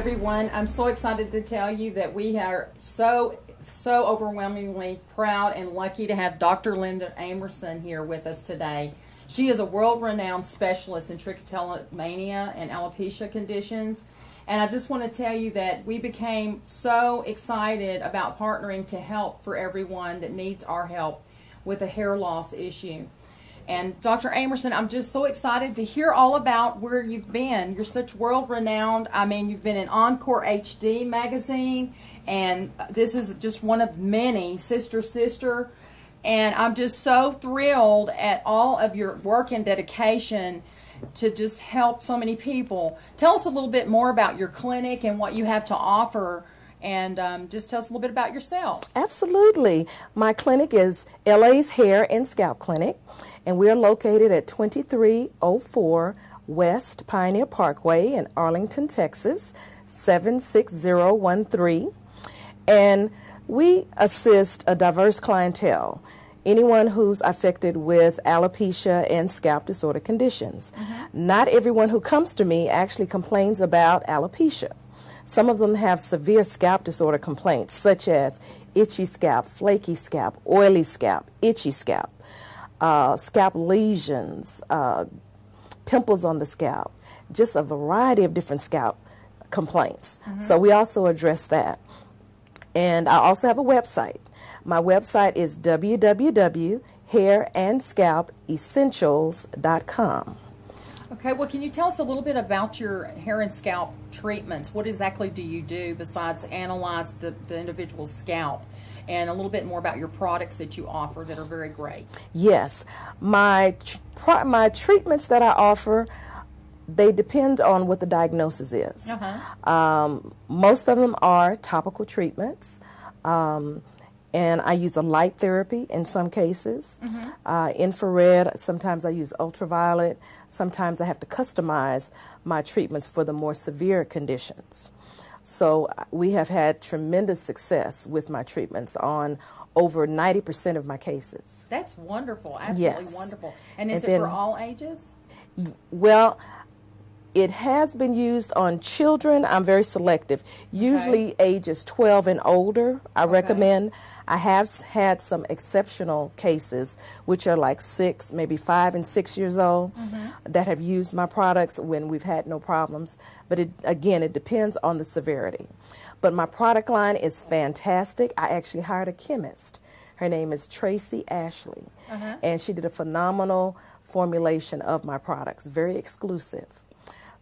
everyone. I'm so excited to tell you that we are so overwhelmingly proud and lucky to have Dr. Linda Amerson here with us today. She is a world-renowned specialist in trichotillomania and alopecia conditions. And I just want to tell you that we became so excited about partnering to help for everyone that needs our help with a hair loss issue. And Dr. Amerson, I'm just so excited to hear all about where you've been. You're such world-renowned. I mean, you've been in Encore HD magazine, and this is just one of many, Sister. And I'm just so thrilled at all of your work and dedication to just help so many people. Tell us a little bit more about your clinic and what you have to offer, and just tell us a little bit about yourself. Absolutely. My clinic is LA's Hair and Scalp Clinic, and we are located at 2304 West Pioneer Parkway in Arlington, Texas, 76013. And we assist a diverse clientele, anyone who's affected with alopecia and scalp disorder conditions. Not everyone who comes to me actually complains about alopecia. Some of them have severe scalp disorder complaints, such as itchy scalp, flaky scalp, oily scalp, itchy scalp, scalp lesions, pimples on the scalp, just a variety of different scalp complaints. So we also address that. And I also have a website. My website is www.hairandscalpessentials.com. Okay, well, can you tell us a little bit about your hair and scalp treatments? What exactly do you do besides analyze the individual scalp? And a little bit more about your products that you offer that are very great. Yes. My treatments that I offer, they depend on what the diagnosis is. Most of them are topical treatments. And I use a light therapy in some cases, infrared, sometimes I use ultraviolet, sometimes I have to customize my treatments for the more severe conditions. So we have had tremendous success with my treatments on over 90% of my cases. That's wonderful, absolutely wonderful. And is it for all ages? Well, it has been used on children. I'm very selective. Usually ages 12 and older, I recommend. I have had some exceptional cases, which are like 6, maybe 5 and 6 years old, that have used my products when we've had no problems. But again, it depends on the severity. But my product line is fantastic. I actually hired a chemist. Her name is Tracy Ashley, and she did a phenomenal formulation of my products, very exclusive.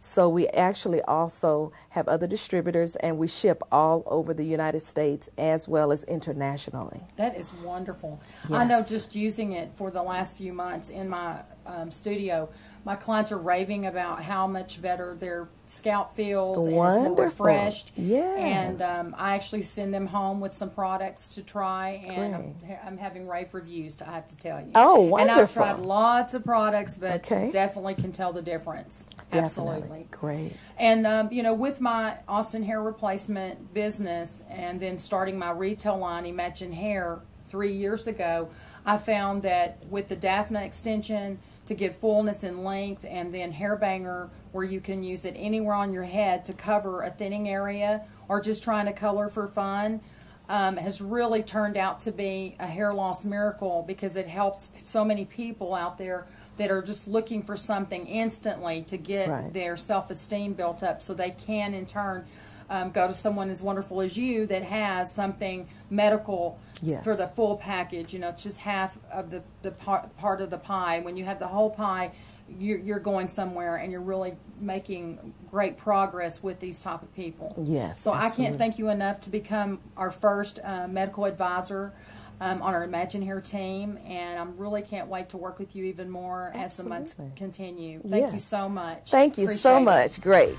So we actually also have other distributors, and we ship all over the United States as well as internationally. That is wonderful. Yes. I know just using it for the last few months in my studio, my clients are raving about how much better their scalp feels and it's more refreshed. Yes. And I actually send them home with some products to try, and I'm having rave reviews, I have to tell you. Oh, wonderful. And I've tried lots of products, but definitely can tell the difference. Absolutely. Great. And, you know, with my Austin hair replacement business and then starting my retail line, Imagine Hair, 3 years ago, I found that with the Daphne extension to give fullness and length, and then Hair Banger, where you can use it anywhere on your head to cover a thinning area or just trying to color for fun, has really turned out to be a hair loss miracle, because it helps so many people out there that are just looking for something instantly to get their self-esteem built up, so they can in turn go to someone as wonderful as you that has something medical for the full package. You know, it's just half of the part of the pie. When you have the whole pie, you're going somewhere, and you're really making great progress with these type of people. Yes. So I can't thank you enough to become our first medical advisor on our Imagine Hair team, and I really can't wait to work with you even more as the months continue. Thank you so much. Thank you so much. Great.